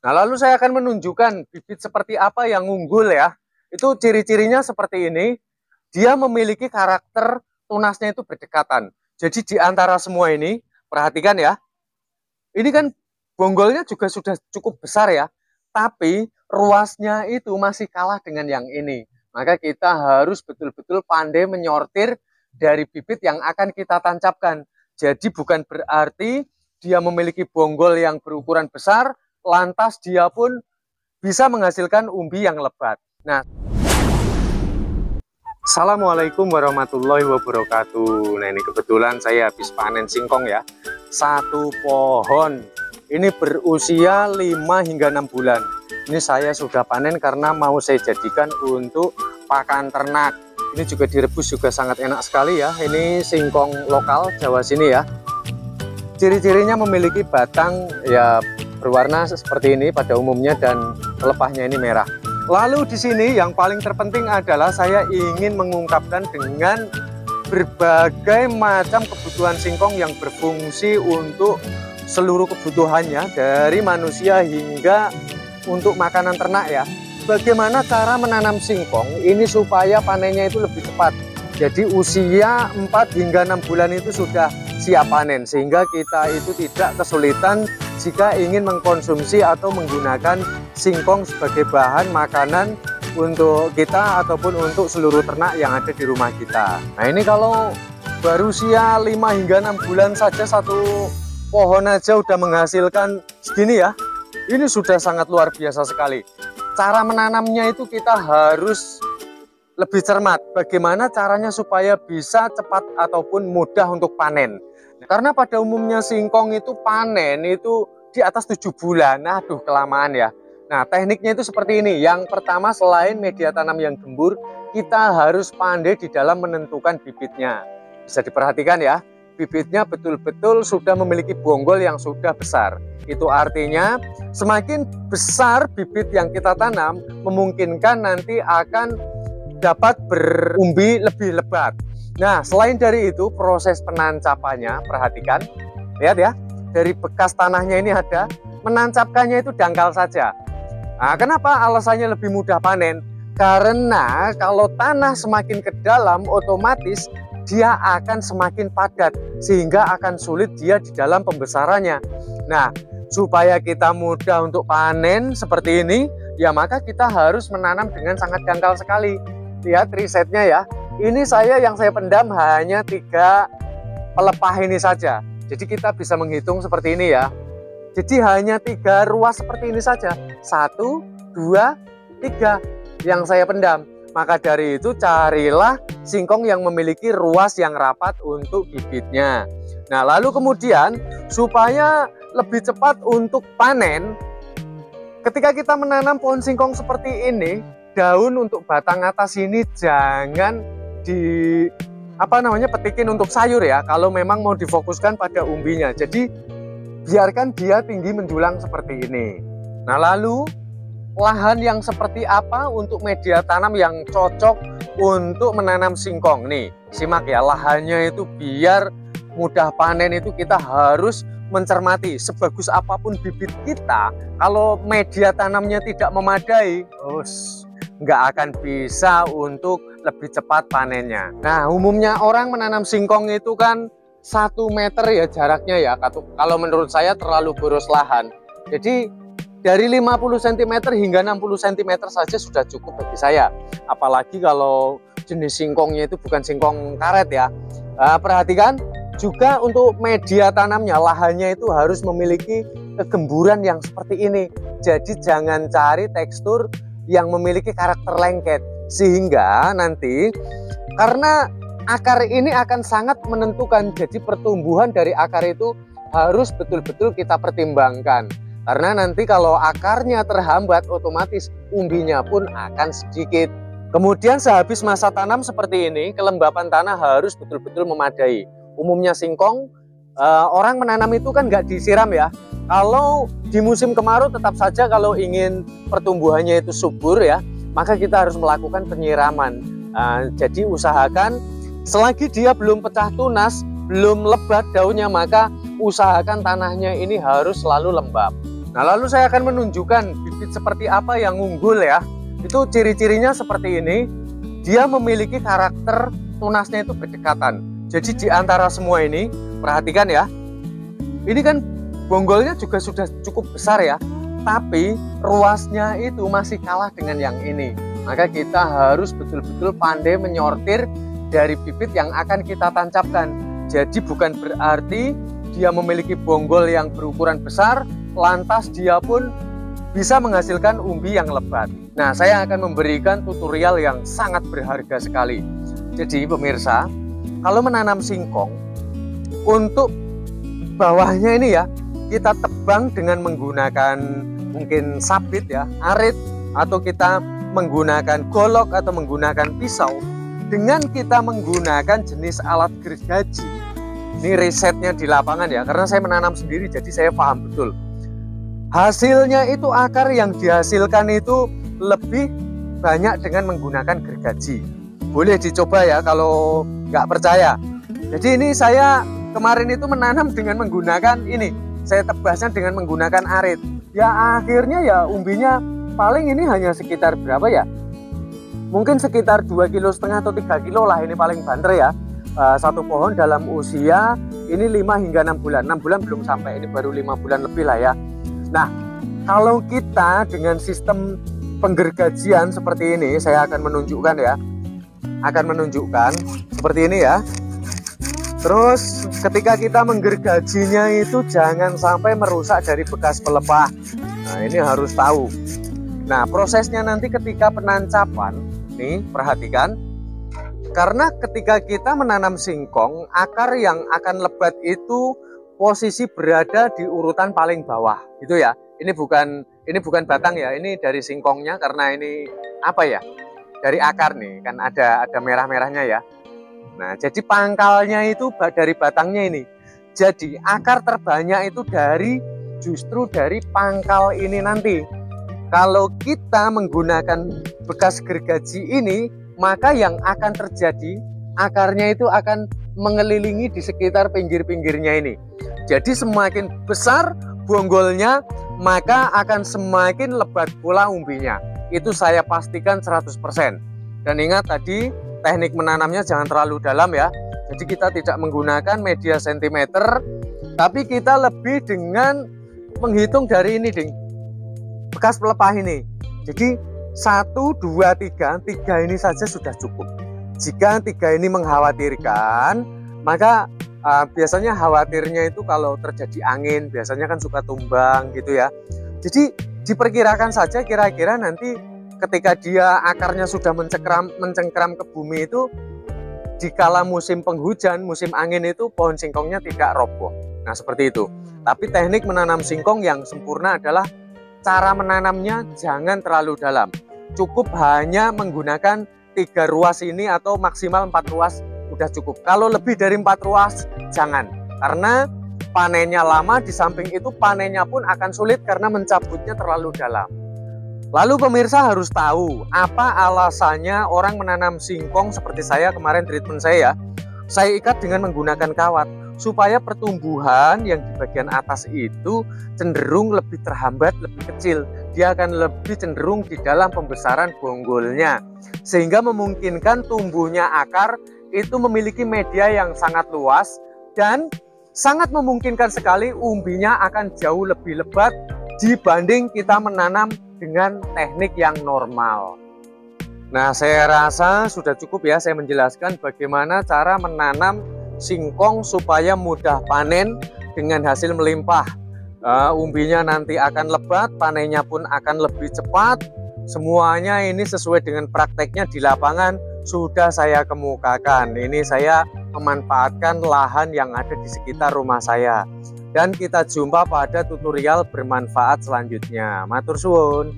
Nah, lalu saya akan menunjukkan bibit seperti apa yang unggul ya. Itu ciri-cirinya seperti ini. Dia memiliki karakter tunasnya itu berdekatan. Jadi di antara semua ini, perhatikan ya. Ini kan bonggolnya juga sudah cukup besar ya. Tapi ruasnya itu masih kalah dengan yang ini. Maka kita harus betul-betul pandai menyortir dari bibit yang akan kita tancapkan. Jadi bukan berarti dia memiliki bonggol yang berukuran besar, lantas dia pun bisa menghasilkan umbi yang lebat. Nah, Assalamualaikum warahmatullahi wabarakatuh. Nah, ini kebetulan saya habis panen singkong ya. Satu pohon ini berusia 5 hingga 6 bulan. Ini saya sudah panen karena mau saya jadikan untuk pakan ternak. Ini juga direbus juga sangat enak sekali ya. Ini singkong lokal Jawa sini ya. Ciri-cirinya memiliki batang ya berwarna seperti ini pada umumnya dan pelepahnya ini merah. Lalu di sini yang paling terpenting adalah saya ingin mengungkapkan dengan berbagai macam kebutuhan singkong yang berfungsi untuk seluruh kebutuhannya dari manusia hingga untuk makanan ternak ya. Bagaimana cara menanam singkong ini supaya panennya itu lebih cepat. Jadi usia 4 hingga 6 bulan itu sudah siap panen sehingga kita itu tidak kesulitan jika ingin mengkonsumsi atau menggunakan singkong sebagai bahan makanan untuk kita ataupun untuk seluruh ternak yang ada di rumah kita. Nah, ini kalau baru usia 5 hingga 6 bulan saja satu pohon aja udah menghasilkan segini ya. Ini sudah sangat luar biasa sekali. Cara menanamnya itu kita harus lebih cermat. Bagaimana caranya supaya bisa cepat ataupun mudah untuk panen. Karena pada umumnya singkong itu panen itu di atas 7 bulan. Aduh, kelamaan ya. Nah, tekniknya itu seperti ini. Yang pertama, selain media tanam yang gembur, kita harus pandai di dalam menentukan bibitnya. Bisa diperhatikan ya, bibitnya betul-betul sudah memiliki bonggol yang sudah besar. Itu artinya semakin besar bibit yang kita tanam, memungkinkan nanti akan dapat berumbi lebih lebat. Nah, selain dari itu, proses penancapannya, perhatikan, lihat ya, dari bekas tanahnya ini ada, menancapkannya itu dangkal saja. Nah, kenapa alasannya lebih mudah panen? Karena kalau tanah semakin ke dalam, otomatis dia akan semakin padat, sehingga akan sulit dia di dalam pembesarannya. Nah, supaya kita mudah untuk panen seperti ini, ya maka kita harus menanam dengan sangat dangkal sekali. Lihat risetnya ya. Ini yang saya pendam hanya 3 pelepah ini saja. Jadi kita bisa menghitung seperti ini ya. Jadi hanya 3 ruas seperti ini saja. 1, 2, 3 yang saya pendam. Maka dari itu carilah singkong yang memiliki ruas yang rapat untuk bibitnya. Nah, lalu kemudian supaya lebih cepat untuk panen, ketika kita menanam pohon singkong seperti ini, daun untuk batang atas ini jangan petikin untuk sayur ya, kalau memang mau difokuskan pada umbinya. Jadi biarkan dia tinggi menjulang seperti ini. Nah, lalu lahan yang seperti apa untuk media tanam yang cocok untuk menanam singkong? Nih, simak ya, lahannya itu biar mudah panen itu kita harus mencermati. Sebagus apapun bibit kita, kalau media tanamnya tidak memadai, nggak akan bisa untuk lebih cepat panennya. Nah, umumnya orang menanam singkong itu kan 1 meter ya jaraknya ya. Kalau menurut saya terlalu boros lahan. Jadi dari 50 cm hingga 60 cm saja sudah cukup bagi saya. Apalagi kalau jenis singkongnya itu bukan singkong karet ya. Perhatikan juga untuk media tanamnya, lahannya itu harus memiliki kegemburan yang seperti ini. Jadi jangan cari tekstur yang memiliki karakter lengket, sehingga nanti karena akar ini akan sangat menentukan, jadi pertumbuhan dari akar itu harus betul-betul kita pertimbangkan. Karena nanti kalau akarnya terhambat, otomatis umbinya pun akan sedikit. Kemudian sehabis masa tanam seperti ini, kelembapan tanah harus betul-betul memadai. Umumnya singkong, orang menanam itu kan nggak disiram ya. Kalau di musim kemarau tetap saja kalau ingin pertumbuhannya itu subur ya, maka kita harus melakukan penyiraman. Jadi usahakan selagi dia belum pecah tunas, belum lebat daunnya, maka usahakan tanahnya ini harus selalu lembab. Nah, lalu saya akan menunjukkan bibit seperti apa yang unggul ya. Itu ciri-cirinya seperti ini. Dia memiliki karakter tunasnya itu berdekatan. Jadi di antara semua ini, perhatikan ya. Ini kan bonggolnya juga sudah cukup besar ya. Tapi ruasnya itu masih kalah dengan yang ini. Maka kita harus betul-betul pandai menyortir dari bibit yang akan kita tancapkan. Jadi bukan berarti dia memiliki bonggol yang berukuran besar, lantas dia pun bisa menghasilkan umbi yang lebat. Nah, saya akan memberikan tutorial yang sangat berharga sekali. Jadi pemirsa, kalau menanam singkong, untuk bawahnya ini ya, kita tebang dengan menggunakan mungkin sabit ya, arit, atau kita menggunakan golok atau menggunakan pisau. Dengan kita menggunakan jenis alat gergaji, ini risetnya di lapangan ya, karena saya menanam sendiri jadi saya paham betul. Hasilnya itu akar yang dihasilkan itu lebih banyak dengan menggunakan gergaji. Boleh dicoba ya kalau nggak percaya. Jadi ini saya kemarin itu menanam dengan menggunakan ini. Saya tebasnya dengan menggunakan arit. Ya akhirnya ya umbinya paling ini hanya sekitar berapa ya? Mungkin sekitar 2,5 kilo atau 3 kilo lah, ini paling banter ya. Satu pohon dalam usia ini 5 hingga 6 bulan. 6 bulan belum sampai, ini baru 5 bulan lebih lah ya. Nah, kalau kita dengan sistem penggergajian seperti ini, saya akan menunjukkan ya. Akan menunjukkan seperti ini ya. Terus ketika kita menggergajinya itu jangan sampai merusak dari bekas pelepah. Nah, ini harus tahu. Nah, prosesnya nanti ketika penancapan, nih perhatikan. Karena ketika kita menanam singkong, akar yang akan lebat itu posisi berada di urutan paling bawah, gitu ya. Ini bukan batang ya, ini dari singkongnya karena ini apa ya? Dari akar nih, kan ada merah-merahnya ya. Nah, jadi pangkalnya itu dari batangnya ini. Jadi akar terbanyak itu justru dari pangkal ini nanti. Kalau kita menggunakan bekas gergaji ini, maka yang akan terjadi akarnya itu akan mengelilingi di sekitar pinggir-pinggirnya ini. Jadi semakin besar bonggolnya, maka akan semakin lebat pula umbinya. Itu saya pastikan 100%. Dan ingat tadi, teknik menanamnya jangan terlalu dalam ya. Jadi kita tidak menggunakan media sentimeter, tapi kita lebih dengan menghitung dari ini, ding, bekas pelepah ini. Jadi 1, 2, 3 ini saja sudah cukup. Jika 3 ini mengkhawatirkan, maka biasanya khawatirnya itu kalau terjadi angin, biasanya kan suka tumbang gitu ya. Jadi diperkirakan saja kira-kira nanti ketika dia akarnya sudah mencengkram ke bumi itu, dikala musim penghujan, musim angin itu pohon singkongnya tidak roboh. Nah seperti itu. Tapi teknik menanam singkong yang sempurna adalah cara menanamnya jangan terlalu dalam. Cukup hanya menggunakan 3 ruas ini atau maksimal 4 ruas udah cukup. Kalau lebih dari 4 ruas jangan, karena panennya lama, di samping itu panennya pun akan sulit karena mencabutnya terlalu dalam. Lalu pemirsa harus tahu apa alasannya orang menanam singkong seperti saya kemarin treatment saya ikat dengan menggunakan kawat supaya pertumbuhan yang di bagian atas itu cenderung lebih terhambat, lebih kecil. Dia akan lebih cenderung di dalam pembesaran bonggolnya, sehingga memungkinkan tumbuhnya akar itu memiliki media yang sangat luas dan sangat memungkinkan sekali umbinya akan jauh lebih lebat dibanding kita menanam dengan teknik yang normal. Nah, saya rasa sudah cukup ya saya menjelaskan bagaimana cara menanam singkong supaya mudah panen dengan hasil melimpah. Umbinya nanti akan lebat, panennya pun akan lebih cepat. Semuanya ini sesuai dengan prakteknya di lapangan sudah saya kemukakan. Ini saya memanfaatkan lahan yang ada di sekitar rumah saya. Dan kita jumpa pada tutorial bermanfaat selanjutnya. Matur suwun.